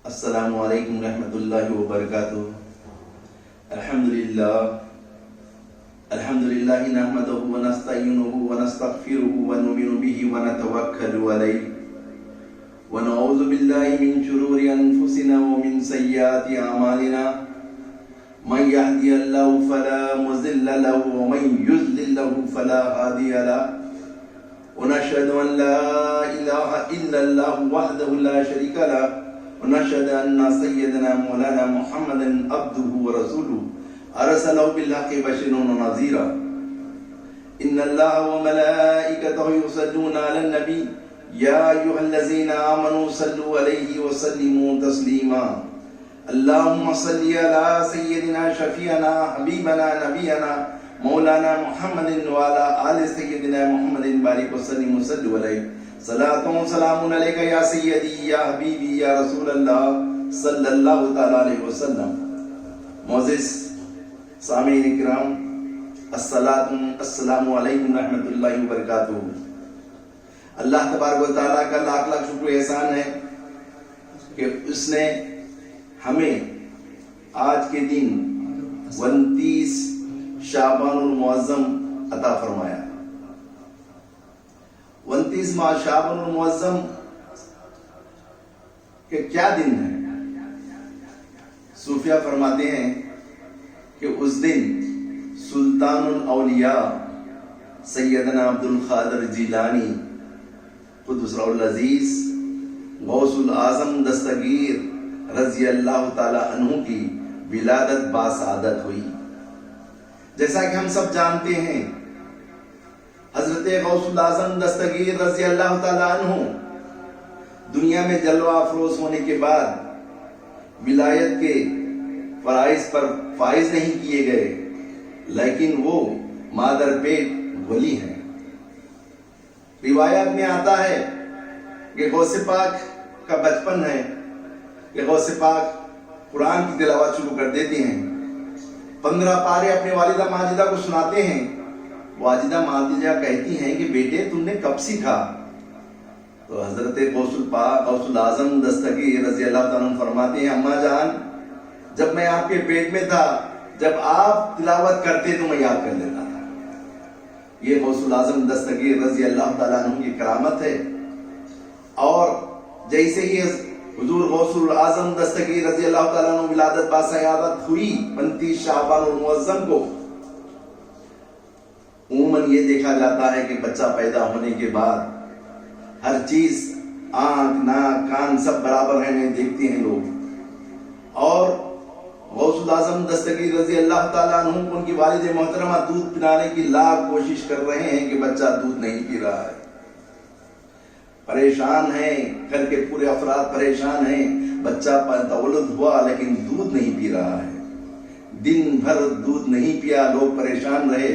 السلام علیکم ورحمۃ اللہ وبرکاتہ۔ الحمدللہ نحمدہ ونستعینہ ونستغفرہ ونؤمن بہ ونتوکل علیہ ونعوذ باللہ من شرور انفسنا ومن سیئات اعمالنا من یہدی اللہ فلا مضل له ومن یضلل له فلا ہادی له ونشهد ان لا الہ الا اللہ وحدہ لا شریک له ونشهد ان سيدنا مولانا محمد عبده ورسوله ارسله بالحق بشيرا ونذيرا ان الله وملائكته يصلون على النبي يا ايها الذين امنوا صلوا عليه وسلموا تسليما اللهم صل على سيدنا شفيعنا حبيبنا نبينا مولانا محمد وعلى آل سيدنا محمد بارك وسلم وصلوا عليه صلاۃ و سلام علیک یا سیدی یا حبیبی یا رسول اللہ صلی اللہ تعالی علیہ وسلم۔ معزز سامعین اکرام، السلام علیکم ورحمۃ اللہ وبرکاتہ۔ اللہ تبارک و تعالیٰ کا لاکھ لاکھ شکر و احسان ہے کہ اس نے ہمیں آج کے دن 29 شعبان المعظم عطا فرمایا۔ 29 ماہ شعبان المعظم کہ کیا دن ہے؟ صوفیہ فرماتے ہیں کہ اس دن سلطان الاولیاء سیدنا عبد القادر جیلانی قدس سرہ العزیز غوث الاعظم دستگیر رضی اللہ تعالی عنہ کی ولادت باسعادت ہوئی۔ جیسا کہ ہم سب جانتے ہیں، حضرت غوث الاعظم دستگیر رضی اللہ تعالی عنہ دنیا میں جلوہ افروز ہونے کے بعد ولایت کے فرائض پر فائز نہیں کیے گئے، لیکن وہ مادر پیٹ ولی ہیں۔ روایات میں آتا ہے کہ غوث پاک کا بچپن ہے کہ غوث پاک قرآن کی تلاوت شروع کر دیتے ہیں، 15 پارے اپنے والدہ ماجدہ کو سناتے ہیں۔ والدہ ماجدہ کہتی ہیں کہ بیٹے تم نے کب سیکھا؟ تو حضرت غوث پاک غوث الاعظم دستگیر رضی اللہ تعالیٰ عنہ فرماتے ہیں، اماں جان جب میں آپ کے پیٹ میں تھا، جب آپ تلاوت کرتے تو میں یاد کر لیتا تھا۔ یہ غوث الاعظم دستگیر رضی اللہ تعالیٰ عنہ کی کرامت ہے۔ اور جیسے ہی حضور غوث الاعظم دستگیر رضی اللہ تعالیٰ عنہ ولادت باسعادت ہوئی 29 شعبان المعظم کو، عموماً یہ دیکھا جاتا ہے کہ بچہ پیدا ہونے کے بعد ہر چیز آنکھ ناک کان سب برابر ہیں دیکھتے ہیں لوگ، اور غوث الاعظم دستگیر رضی اللہ تعالیٰ عنہ کو ان کی والد محترمہ دودھ پلانے کی لاکھ کوشش کر رہے ہیں کہ بچہ دودھ نہیں پی رہا ہے، پریشان ہیں، گھر کے پورے افراد پریشان ہیں، بچہ تولد ہوا لیکن دودھ نہیں پی رہا ہے، دن بھر دودھ نہیں پیا، لوگ پریشان رہے۔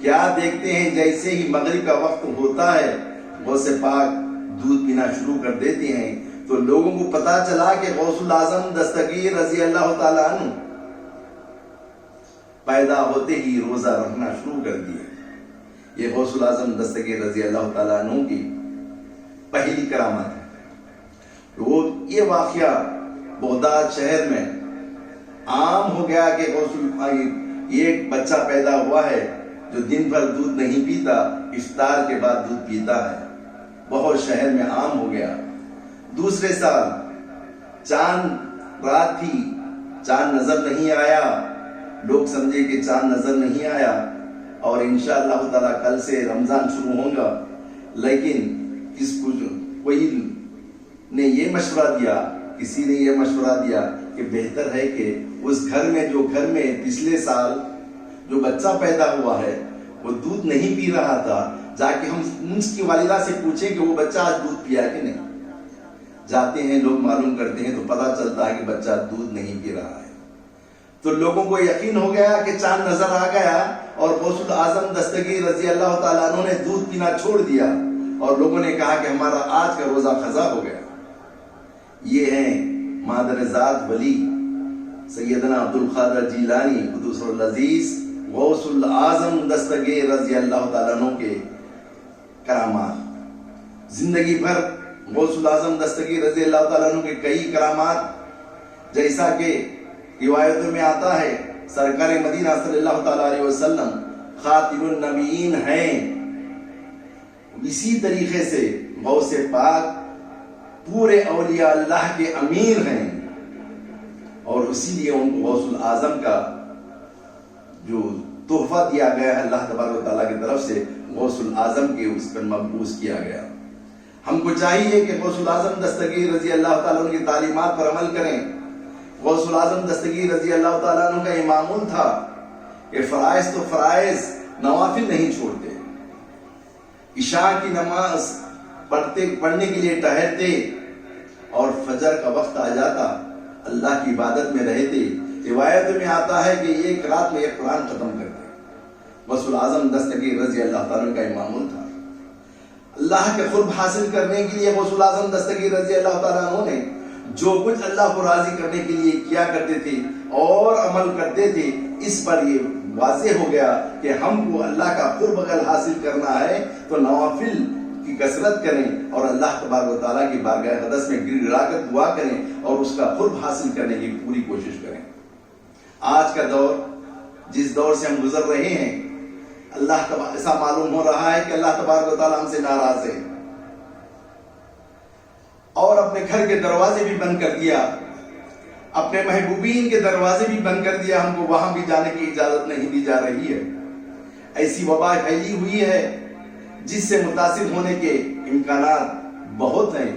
کیا دیکھتے ہیں جیسے ہی مغرب کا وقت ہوتا ہے غوث پاک دودھ پینا شروع کر دیتے ہیں، تو لوگوں کو پتا چلا کہ غوث الاعظم دستگیر رضی اللہ تعالیٰ عنہ پیدا ہوتے ہی روزہ رکھنا شروع کر دیا۔ یہ غوث الاعظم دستگیر رضی اللہ تعالیٰ عنہ کی پہلی کرامت ہے۔ یہ واقعہ بغداد شہر میں عام ہو گیا کہ ایک بچہ پیدا ہوا ہے جو دن بھر دودھ نہیں پیتا، افطار کے بعد دودھ پیتا ہے، بہت شہر میں عام ہو گیا۔ دوسرے سال چاند رات تھی، چاند نظر نہیں آیا، لوگ سمجھے کہ چاند نظر نہیں آیا اور انشاءاللہ تعالی کل سے رمضان شروع ہوگا، لیکن کوئی نے یہ مشورہ دیا، کسی نے یہ مشورہ دیا کہ بہتر ہے کہ اس گھر میں پچھلے سال جو بچہ پیدا ہوا ہے وہ دودھ نہیں پی رہا تھا، جا کے ہم اس کی والدہ سے پوچھیں کہ وہ بچہ آج دودھ پیا کہ نہیں۔ جاتے ہیں لوگ معلوم کرتے ہیں تو پتا چلتا ہے کہ بچہ دودھ نہیں پی رہا ہے۔ تو لوگوں کو یقین ہو گیا کہ چاند نظر آ گیا، اور غوث الاعظم دستگیر رضی اللہ تعالیٰ عنہ نے دودھ پینا چھوڑ دیا، اور لوگوں نے کہا کہ ہمارا آج کا روزہ قضا ہو گیا۔ یہ ہیں مادر ذات ولی سیدنا عبد القادر جیلانی قدس سرہ العزیز غوث الاعظم دستگیر رضی اللہ تعالیٰ عنہ کے کرامات۔ زندگی بھر غوث الاعظم دستگیر رضی اللہ تعالیٰ عنہ کے کئی کرامات جیسا کہ روایتوں میں آتا ہے سرکار مدینہ صلی اللہ تعالیٰ علیہ وسلم خاتم النبیین ہیں، اسی طریقے سے غوث پاک پورے اولیاء اللہ کے امیر ہیں، اور اسی لیے ان کو غوث الاعظم کا جو تحفہ دیا گیا ہے اللہ تبارک و تعالیٰ کی طرف سے، غوث الاعظم کے اس پر مبعوث کیا گیا۔ ہم کو چاہیے کہ غوث الاعظم دستگیر رضی اللہ تعالیٰ عنہ کی تعلیمات پر عمل کریں۔ غوث الاعظم دستگیر رضی اللہ تعالیٰ عنہ کا یہ معمول تھا کہ فرائض تو فرائض، نوافل نہیں چھوڑتے۔ عشاء کی نماز پڑھنے کے لیے ٹہرتے، اور فجر کا وقت آ جاتا اللہ کی عبادت میں رہتے۔ روایت میں آتا ہے کہ ایک رات میں ایک قرآن ختم کرتے۔ غوث الاعظم دستگیر رضی اللہ تعالیٰ کا یہ معمول تھا۔ اللہ کے قرب حاصل کرنے کے لیے غوث الاعظم دستگیر رضی اللہ تعالیٰ عنہ نے جو کچھ اللہ کو راضی کرنے کے لیے کیا کرتے تھے اور عمل کرتے تھے، اس پر یہ واضح ہو گیا کہ ہم کو اللہ کا قرب اگر حاصل کرنا ہے تو نوافل کی کثرت کریں اور اللہ تبارک و تعالیٰ کی بارگاہ اقدس میں گر گرا کر دعا کریں اور اس کا قرب حاصل کرنے کی پوری کوشش کریں۔ آج کا دور، جس دور سے ہم گزر رہے ہیں، اللہ ایسا معلوم ہو رہا ہے کہ اللہ تبارک و تعالیٰ ہم سے ناراض ہے، اور اپنے گھر کے دروازے بھی بند کر دیا، اپنے محبوبین کے دروازے بھی بند کر دیا، ہم کو وہاں بھی جانے کی اجازت نہیں دی جا رہی ہے۔ ایسی وبا پھیلی ہوئی ہے جس سے متاثر ہونے کے امکانات بہت ہیں،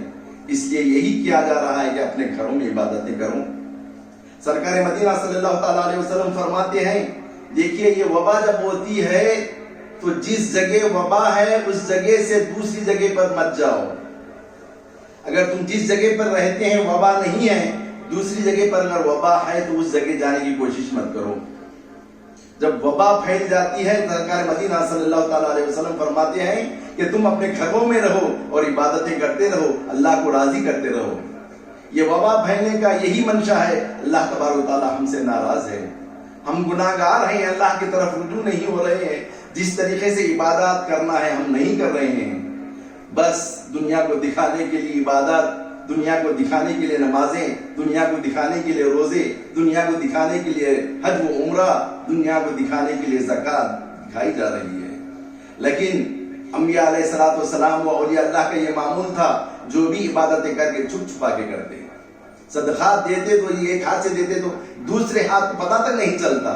اس لیے یہی کیا جا رہا ہے کہ اپنے گھروں میں عبادتیں کروں۔ سرکار مدینہ صلی اللہ تعالیٰ علیہ وسلم فرماتے ہیں، دیکھیے یہ وبا جب ہوتی ہے تو جس جگہ وبا ہے اس جگہ سے دوسری جگہ پر مت جاؤ۔ اگر تم جس جگہ پر رہتے ہیں وبا نہیں ہے، دوسری جگہ پر اگر وبا ہے تو اس جگہ جانے کی کوشش مت کرو۔ جب وبا پھیل جاتی ہے، سرکار مدینہ صلی اللہ تعالیٰ علیہ وسلم فرماتے ہیں کہ تم اپنے گھروں میں رہو اور عبادتیں کرتے رہو، اللہ کو راضی کرتے رہو۔ یہ وبا پھیلنے کا یہی منشا ہے، اللہ تبارک و تعالیٰ ہم سے ناراض ہے، ہم گناہگار ہیں، اللہ کی طرف رجوع نہیں ہو رہے ہیں، جس طریقے سے عبادات کرنا ہے ہم نہیں کر رہے ہیں۔ بس دنیا کو دکھانے کے لیے عبادت، دنیا کو دکھانے کے لیے نمازیں، دنیا کو دکھانے کے لیے روزے، دنیا کو دکھانے کے لیے حج و عمرہ، دنیا کو دکھانے کے لیے زکوٰۃ دکھائی جا رہی ہے۔ لیکن انبیاء علیہ الصلوۃ والسلام و اولیاء اللہ کا یہ معمول تھا، جو بھی عبادتیں کر کے چھپ چھپا کے کرتے، صدقات دیتے تو یہ ایک ہاتھ سے دیتے تو دوسرے ہاتھ کو پتہ تک نہیں چلتا۔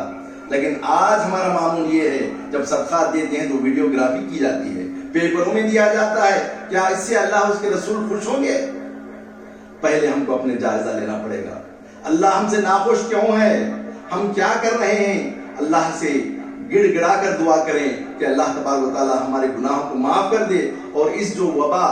لیکن آج ہمارا معمول یہ ہے، جب صدقات دیتے ہیں تو ویڈیوگرافی کی جاتی ہے، پیپروں میں دیا جاتا ہے۔ کیا اس سے اللہ اس کے رسول خوش ہوں گے؟ پہلے ہم کو اپنے جائزہ لینا پڑے گا، اللہ ہم سے ناخوش کیوں ہے، ہم کیا کر رہے ہیں؟ اللہ سے گڑ گڑا کر دعا کریں کہ اللہ تبارک و تعالیٰ ہمارے گناہوں کو معاف کر دے، اور اس جو وبا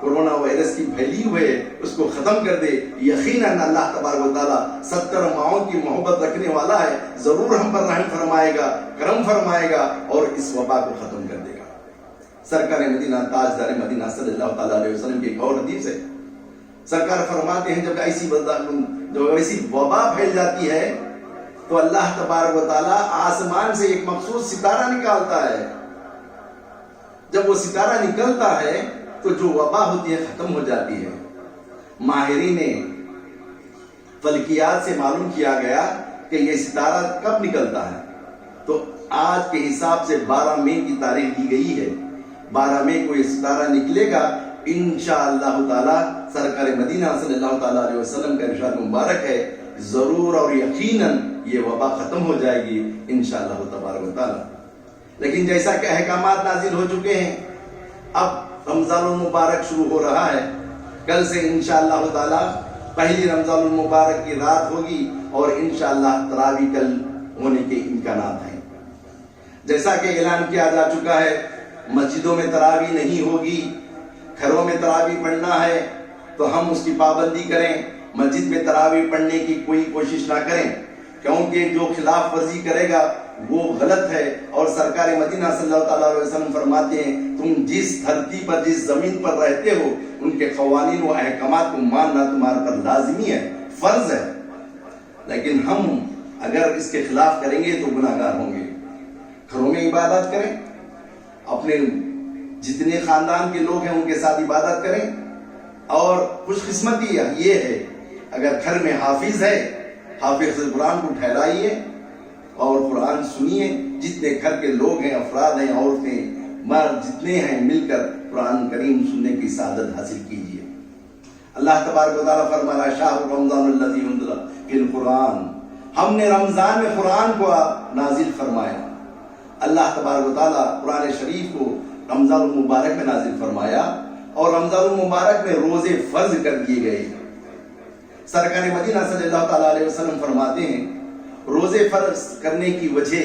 کورونا وائرس کی پھیلی ہوئے اس کو ختم کر دے۔ یقیناً اللہ تبارک و تعالیٰ 70 ماؤں کی محبت رکھنے والا ہے، ضرور ہم پر رحم فرمائے گا، کرم فرمائے گا اور اس وبا کو ختم کر دے گا۔ سرکار مدینہ تاجدار مدینہ صلی اللہ تعالیٰ علیہ وسلم کی ایک اور حدیث ہے، سرکار فرماتے ہیں جب ایسی وبا پھیل جاتی ہے تو اللہ تبارک و تعالیٰ آسمان سے ایک مخصوص ستارہ نکالتا ہے۔ جب وہ ستارہ نکلتا ہے تو جو وبا ہوتی ہے ختم ہو جاتی ہے۔ ماہرین فلکیات سے معلوم کیا گیا کہ یہ ستارہ کب نکلتا ہے، تو آج کے حساب سے 12 مئی کی تاریخ دی گئی ہے۔ 12 مئی کو یہ ستارہ نکلے گا انشاءاللہ تعالی۔ سرکار مدینہ صلی اللہ تعالیٰ علیہ وسلم کا ارشاد مبارک ہے، ضرور اور یقیناً یہ وبا ختم ہو جائے گی انشاءاللہ تبارک و تعالی۔ لیکن جیسا کہ احکامات نازل ہو چکے ہیں، اب رمضان المبارک شروع ہو رہا ہے۔ کل سے انشاءاللہ تعالی پہلی رمضان المبارک کی رات ہوگی اور انشاءاللہ تراویح کل ہونے کے امکانات ہیں۔ جیسا کہ اعلان کیا جا چکا ہے، مسجدوں میں تراویح نہیں ہوگی، گھروں میں تراویح پڑھنا ہے تو ہم اس کی پابندی کریں، مسجد میں تراویح پڑھنے کی کوئی کوشش نہ کریں، کیونکہ جو خلاف ورزی کرے گا وہ غلط ہے۔ اور سرکار مدینہ صلی اللہ تعالیٰ علیہ وسلم فرماتے ہیں، تم جس دھرتی پر جس زمین پر رہتے ہو ان کے قوانین و احکامات کو ماننا تمہارے پر لازمی ہے، فرض ہے۔ لیکن ہم اگر اس کے خلاف کریں گے تو گناہگار ہوں گے۔ گھروں میں عبادت کریں، اپنے جتنے خاندان کے لوگ ہیں ان کے ساتھ عبادت کریں، اور خوش قسمتی یہ ہے اگر گھر میں حافظ ہے، حافظ قرآن کو ٹھہرائیے اور قرآن سنیے. جتنے گھر کے لوگ ہیں، افراد ہیں، عورتیں، مرد جتنے ہیں، مل کر قرآن کریم سننے کی سعادت حاصل کیجیے. اللہ تبارک و تعالیٰ فرما رہا ہے شہر رمضان الذی انزل فی القرآن، ہم نے رمضان میں قرآن کو نازل فرمایا. اللہ تبارک و تعالیٰ قرآن شریف کو رمضان المبارک میں نازل فرمایا اور رمضان المبارک میں روزے فرض کر دیے گئے. سرکار مدینہ صلی اللہ تعالیٰ علیہ وسلم فرماتے ہیں روزے فرض کرنے کی وجہ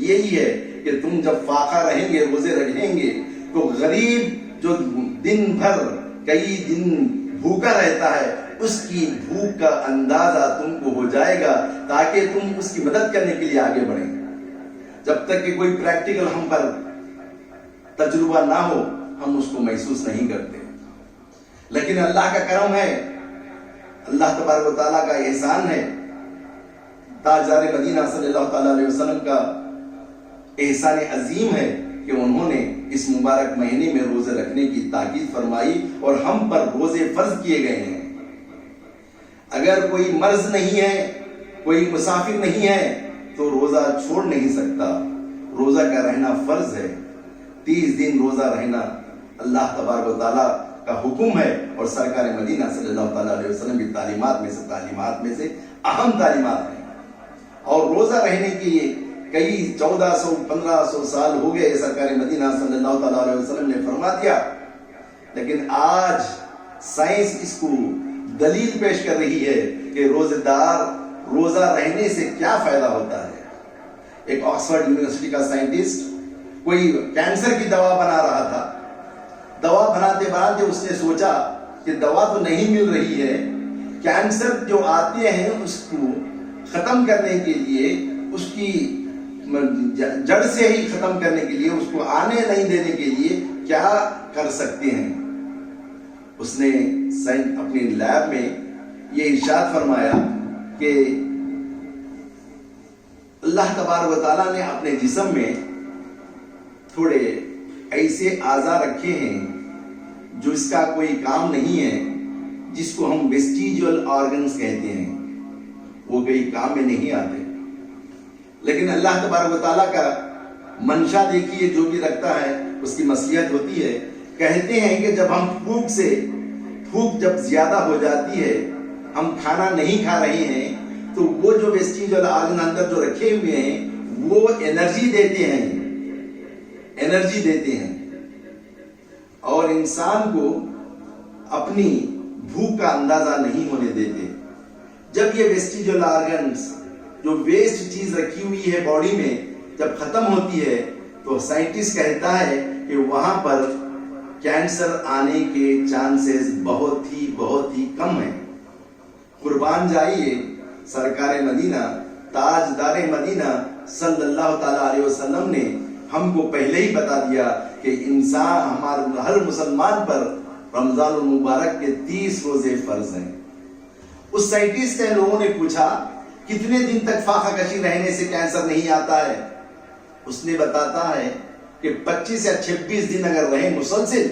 یہی ہے کہ تم جب فاقہ رہیں گے، روزے رکھیں گے، تو غریب جو دن بھر کئی دن بھوکا رہتا ہے اس کی بھوک کا اندازہ تم کو ہو جائے گا تاکہ تم اس کی مدد کرنے کے لیے آگے بڑھیں. جب تک کہ کوئی پریکٹیکل ہم پر تجربہ نہ ہو ہم اس کو محسوس نہیں کرتے. لیکن اللہ کا کرم ہے، اللہ تبارک و تعالیٰ کا احسان ہے، تاجدار مدینہ صلی اللہ تعالیٰ علیہ وسلم کا احسان عظیم ہے کہ انہوں نے اس مبارک مہینے میں روزے رکھنے کی تاکید فرمائی اور ہم پر روزے فرض کیے گئے ہیں. اگر کوئی مرض نہیں ہے، کوئی مسافر نہیں ہے تو روزہ چھوڑ نہیں سکتا. روزہ کا رہنا فرض ہے. 30 دن روزہ رہنا اللہ تبارک و تعالیٰ کا حکم ہے اور سرکار مدینہ صلی اللہ تعالیٰ علیہ وسلم کی تعلیمات میں سے اہم تعلیمات ہیں. اور روزہ رہنے کے لیے کئی 1400-1500 سال ہو گئے سرکار مدینہ صلی اللہ تعالیٰ علیہ وسلم نے فرما دیا. لیکن آج سائنس اس کو دلیل پیش کر رہی ہے کہ روزہ دار روزہ رہنے سے کیا فائدہ ہوتا ہے. ایک آکسفورڈ یونیورسٹی کا سائنٹسٹ کوئی کینسر کی دوا بنا رہا تھا. دوا بناتے بناتے اس نے سوچا کہ دوا تو نہیں مل رہی ہے، کینسر جو آتے ہیں اس کو ختم کرنے کے لیے، اس کی جڑ سے ہی ختم کرنے کے لیے، اس کو آنے نہیں دینے کے لیے کیا کر سکتے ہیں. اس نے اپنی لیب میں یہ ارشاد فرمایا کہ اللہ تبارک و تعالیٰ نے اپنے جسم میں تھوڑے ایسے اعضاء رکھے ہیں جو اس کا کوئی کام نہیں ہے، جس کو ہم ویسٹیجول آرگنز کہتے ہیں. وہ کوئی کام میں نہیں آتے. لیکن اللہ تبارک و تعالیٰ کا منشا دیکھیے، جو بھی رکھتا ہے اس کی مصلحت ہوتی ہے. کہتے ہیں کہ جب ہم بھوک جب زیادہ ہو جاتی ہے، ہم کھانا نہیں کھا رہے ہیں، تو وہ جو ویسٹیجول آرگن اندر جو رکھے ہوئے ہیں وہ انرجی دیتے ہیں اور انسان کو اپنی بھوک کا اندازہ نہیں ہونے دیتے. جب یہ ویسٹیجول آرگنز جو ویسٹ چیز رکھی ہوئی ہے باڈی میں جب ختم ہوتی ہے تو سائنٹسٹ کہتا ہے کہ وہاں پر کینسر آنے کے چانسز بہت ہی کم ہیں. قربان جائیے سرکار مدینہ تاجدار مدینہ صلی اللہ تعالیٰ علیہ وسلم نے ہم کو پہلے ہی بتا دیا کہ انسان ہر مسلمان پر رمضان المبارک کے 30 روزے فرض ہیں. اس سائنٹسٹ نے لوگوں نے پوچھا کتنے دن تک فاقہ کشی رہنے سے کینسر نہیں آتا ہے. اس نے بتاتا ہے کہ 25 یا 26 دن اگر رہیں مسلسل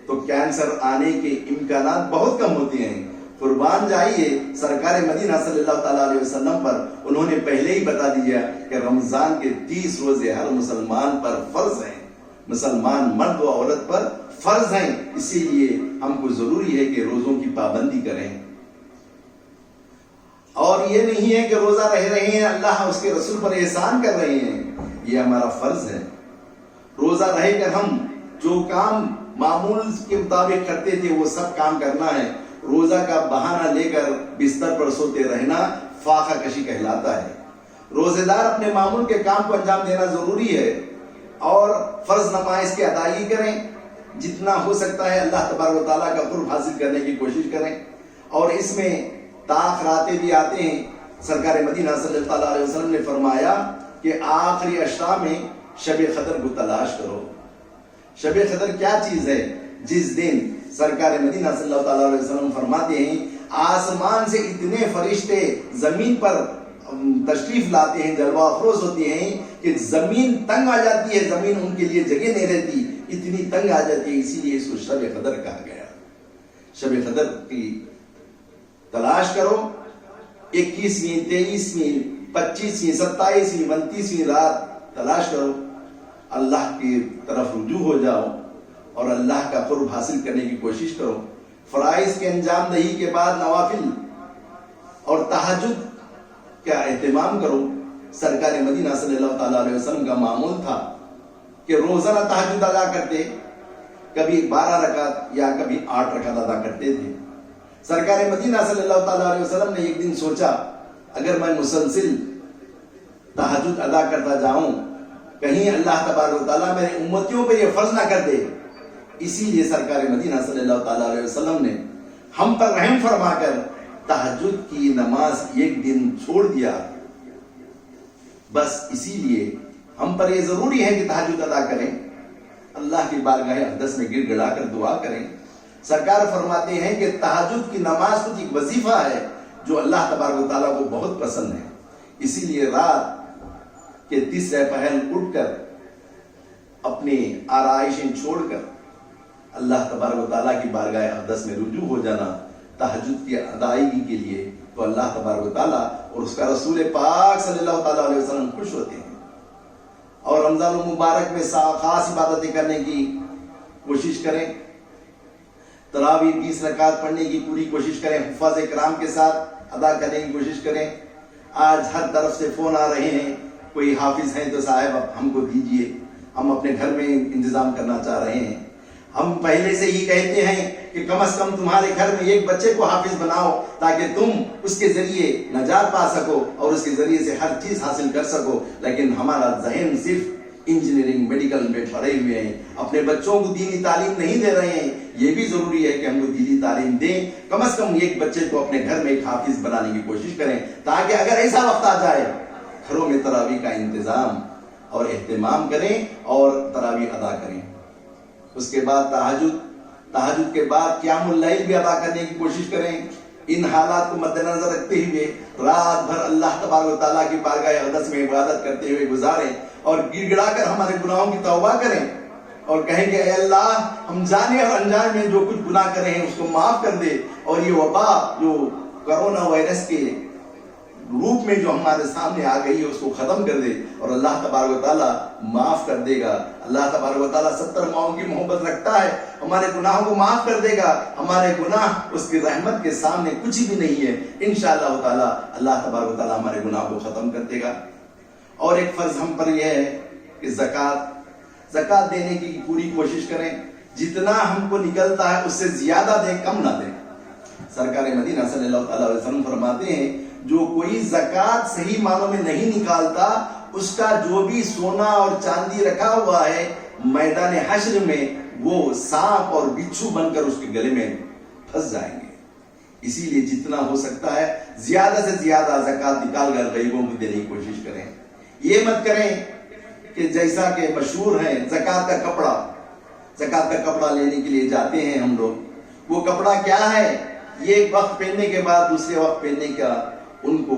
تو کینسر آنے کے امکانات بہت کم ہوتے ہیں. قربان جائیے سرکار مدینہ صلی اللہ تعالیٰ علیہ وسلم پر انہوں نے پہلے ہی بتا دیا کہ رمضان کے 30 روزے ہر مسلمان پر فرض ہیں، مسلمان مرد و عورت پر فرض ہیں. اسی لیے ہم کو ضروری ہے کہ روزوں کی پابندی کریں. اور یہ نہیں ہے کہ روزہ رہ رہے ہیں اللہ اس کے رسول پر احسان کر رہے ہیں، یہ ہمارا فرض ہے. روزہ رہ کر ہم جو کام معمول کے مطابق کرتے تھے وہ سب کام کرنا ہے. روزہ کا بہانہ لے کر بستر پر سوتے رہنا فاقہ کشی کہلاتا ہے. روزے دار اپنے معمول کے کام کو انجام دینا ضروری ہے اور فرض نماز کی ادائیگی کریں. جتنا ہو سکتا ہے اللہ تبارک و تعالیٰ کا قرب حاصل کرنے کی کوشش کریں. اور اس میں تاخیرات بھی آتے ہیں. سرکار مدینہ صلی اللہ علیہ وسلم نے فرمایا کہ آخری عشرہ میں شب قدر کو تلاش کرو. شب قدر کیا چیز ہے؟ جس دن سرکار مدینہ صلی اللہ تعالیٰ علیہ وسلم فرماتے ہیں آسمان سے اتنے فرشتے زمین پر تشریف لاتے ہیں، جلوہ افروز ہوتے ہیں کہ زمین تنگ آ جاتی ہے، زمین ان کے لیے جگہ نہیں رہتی، اتنی تنگ آ جاتی ہے. اسی لیے اس کو شب قدر کہا گیا. شب قدر کی تلاش کرو 21ویں 23ویں 25ویں 27ویں 29ویں رات تلاش کرو، اللہ کی طرف رجوع ہو جاؤ اور اللہ کا قرب حاصل کرنے کی کوشش کرو۔ فرائض کے انجام دہی کے بعد نوافل اور تہجد کا اہتمام کرو۔ سرکار مدینہ صلی اللہ تعالیٰ علیہ وسلم کا معمول تھا کہ روزانہ تہجد ادا کرتے، کبھی 12 رکعت یا کبھی 8 رکعت ادا کرتے تھے۔ سرکار مدینہ صلی اللہ تعالیٰ علیہ وسلم نے ایک دن سوچا اگر میں مسلسل تہجد ادا کرتا جاؤں کہیں اللہ تبارک و تعالیٰ میرے امتیوں پہ یہ فرض نہ کر دے، اسی لیے سرکار مدینہ صلی اللہ تعالیٰ علیہ وسلم نے ہم پر رحم فرما کر تہجد کی نماز ایک دن چھوڑ دیا۔ بس اسی لیے ہم پر یہ ضروری ہے کہ تہجد ادا کریں، اللہ کی بارگاہ اقدس میں گر گڑا کر دعا کریں۔ سرکار فرماتے ہیں کہ تہجد کی نماز کچھ ایک وظیفہ ہے جو اللہ تبارک و تعالیٰ کو بہت پسند ہے، اسی لیے رات کے تیسرے پہر اٹھ کر اپنی آرائشیں چھوڑ کر اللہ تبارک و تعالیٰ کی بارگاہ اقدس میں رجوع ہو جانا تہجد کی ادائیگی کے لیے، تو اللہ تبارک و تعالیٰ اور اس کا رسول پاک صلی اللہ تعالیٰ علیہ وسلم خوش ہوتے ہیں۔ اور رمضان المبارک میں خاص عبادتیں کرنے کی کوشش کریں، تراویح 20 رکعت پڑھنے کی پوری کوشش کریں، حفاظ کرام کے ساتھ ادا کرنے کی کوشش کریں۔ آج ہر طرف سے فون آ رہے ہیں، کوئی حافظ ہیں تو صاحب ہم کو دیجئے، ہم اپنے گھر میں انتظام کرنا چاہ رہے ہیں۔ ہم پہلے سے ہی کہتے ہیں کہ کم از کم تمہارے گھر میں ایک بچے کو حافظ بناؤ تاکہ تم اس کے ذریعے نجات پا سکو اور اس کے ذریعے سے ہر چیز حاصل کر سکو، لیکن ہمارا ذہن صرف انجینئرنگ میڈیکل میں پڑے ہوئے ہیں، اپنے بچوں کو دینی تعلیم نہیں دے رہے ہیں۔ یہ بھی ضروری ہے کہ ہم کو دینی تعلیم دیں، کم از کم ایک بچے کو اپنے گھر میں ایک حافظ بنانے کی کوشش کریں تاکہ اگر ایسا وقت آ جائے گھروں میں تراویح کا انتظام اور اہتمام کریں اور تراویح ادا کریں۔ اس کے بعد تہجد کے بعد قیام اللیل بھی ادا کرنے کی کوشش کریں۔ ان حالات کو مد نظر رکھتے ہوئے رات بھر اللہ تبارک و تعالیٰ کی بارگاہ اقدس میں عبادت کرتے ہوئے گزاریں اور گڑ گڑا کر ہمارے گناہوں کی توبہ کریں اور کہیں کہ اے اللہ ہم جانے اور انجانے میں جو کچھ گناہ کرے ہیں اس کو معاف کر دے، اور یہ وبا جو کرونا وائرس کے روپ میں جو ہمارے سامنے آ گئی ہے اس کو ختم کر دے، اور اللہ تبارک و تعالیٰ معاف کر دے گا۔ اللہ تبارک و تعالیٰ 70 ماؤں کی محبت رکھتا ہے، ہمارے گناہوں کو معاف کر دے گا۔ ہمارے گناہ اس کی رحمت کے سامنے کچھ بھی نہیں ہے، انشاءاللہ تعالیٰ اللہ تبارک و تعالیٰ ہمارے گناہ کو ختم کر دے گا۔ اور ایک فرض ہم پر یہ ہے کہ زکوٰۃ دینے کی پوری کوشش کریں، جتنا ہم کو نکلتا ہے اس سے زیادہ دیں، کم نہ دیں۔ سرکار مدینہ صلی اللہ تعالیٰ علیہ وسلم فرماتے ہیں جو کوئی زکوٰۃ صحیح معنوں میں نہیں نکالتا اس کا جو بھی سونا اور چاندی رکھا ہوا ہے میدان حشر میں وہ سانپ اور بچھو بن کر اس کے گلے میں پھنس جائیں گے۔ اسی لیے جتنا ہو سکتا ہے زیادہ سے زیادہ زکوٰۃ نکال کر غریبوں کو دینے کی کوشش کریں۔ یہ مت کریں کہ جیسا کہ مشہور ہے زکوٰۃ کا کپڑا لینے کے لیے جاتے ہیں ہم لوگ، وہ کپڑا کیا ہے، یہ ایک وقت پہننے کے بعد دوسرے وقت پہننے کا ان کو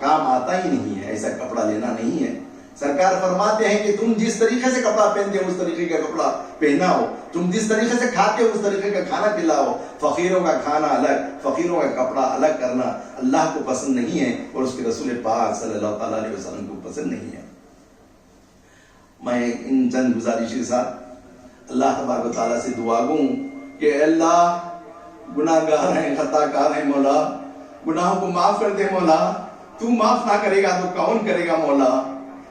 کام آتا ہی نہیں ہے، ایسا کپڑا لینا نہیں ہے۔ سرکار فرماتے ہیں کہ تم جس طریقے سے کپڑا پہنتے ہو اس طریقے کا کپڑا پہنا ہو، تم جس طریقے سے کھاتے ہو اس طریقے کا کھانا کھلاؤ۔ فقیروں کا کھانا الگ، فقیروں کا کپڑا الگ کرنا اللہ کو پسند نہیں ہے اور اس کے رسول پاک صلی اللہ تعالیٰ علیہ وسلم کو پسند نہیں ہے۔ میں ان چند گزارش کے ساتھ اللہ تبارک و تعالیٰ سے دعا گوں کہ اے اللہ گناہ گار ہیں، خطا کار ہیں مولا، گناہوں کو معاف کر دے مولا، تو معاف نہ کرے گا تو کون کرے گا مولا۔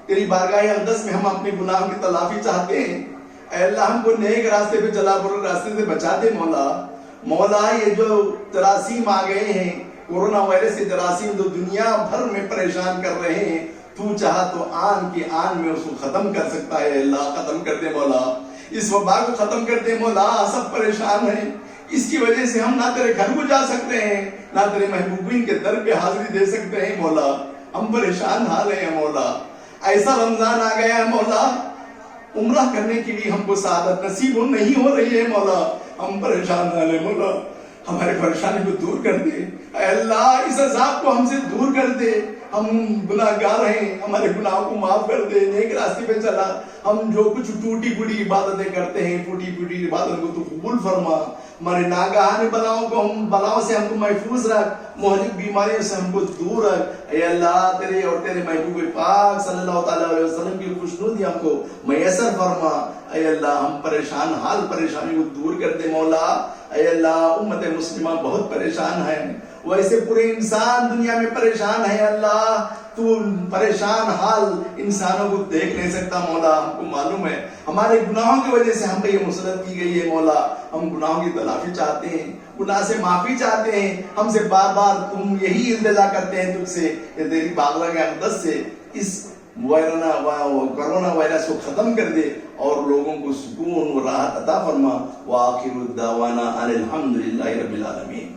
تیری بارگاہ اقدس میں ہم اپنے گناہوں کی تلافی چاہتے ہیں، اے اللہ ہم کو نیک راستے پہ چلا، برے راستے سے بچا دے مولا۔ یہ جو جراثیم آ گئے ہیں، کورونا وائرس کے جراثیم جو دنیا بھر میں پریشان کر رہے ہیں، تو چاہا تو آن کی آن میں اس کو ختم کر سکتا ہے۔ اللہ ختم کر دے مولا، اس وبا کو ختم کر دے مولا۔ سب پریشان ہیں، اس کی وجہ سے ہم نہ تیرے گھر کو جا سکتے ہیں نہ تیرے محبوبین کے در پہ حاضری دے سکتے ہیں مولا۔ ہم پریشان حال ہیں مولا، ایسا رمضان آ گیا ہے مولا، عمرہ کرنے کی بھی ہم کو سعادت نصیب نہیں ہو رہی ہے مولا، ہم پریشان حال ہیں مولا۔ ہمارے پریشانی کو دور کر دے، اے اللہ اس عذاب کو ہم سے دور کر دے، ہم گناہ گار ہیں، ہمارے گناہوں کو معاف کر دے، نیک راستے پہ چلا، ہم جو کچھ ٹوٹی پھوٹی عبادتیں کرتے ہیں ٹوٹی پھوٹی عبادت کو تو قبول فرما، ہمارے ناگہانی بلاؤں سے ہم کو محفوظ رکھ، مہلک بیماریوں سے ہم کو دور رکھ، اے اللہ تیرے اور تیرے محبوب پاک صلی اللہ تعالیٰ علیہ وسلم کی خوشنودی ہم کو میسر فرما، اے اللہ ہم پریشان حال پریشانی کو دور کر دے مولا، اے اللہ امت مسلمہ بہت پریشان ہے، ویسے پورے انسان دنیا میں پریشان ہے، اللہ تو پریشان حال انسانوں کو دیکھ نہیں سکتا مولا، ہم کو معلوم ہے ہمارے گناہوں کی وجہ سے ہم پہ یہ مسلط کی گئی ہے مولا، ہم گناہوں کی تلافی چاہتے ہیں، گناہ سے معافی چاہتے ہیں، ہم سے بار بار تم یہی التجا کرتے ہیں تجھ سے کہ تیری بارگاہ اقدس سے اس کرونا وائرس کو ختم کر دے اور لوگوں کو سکون و راحت عطا فرما، وآخر الدعوانا ان الحمدللہ رب العالمین۔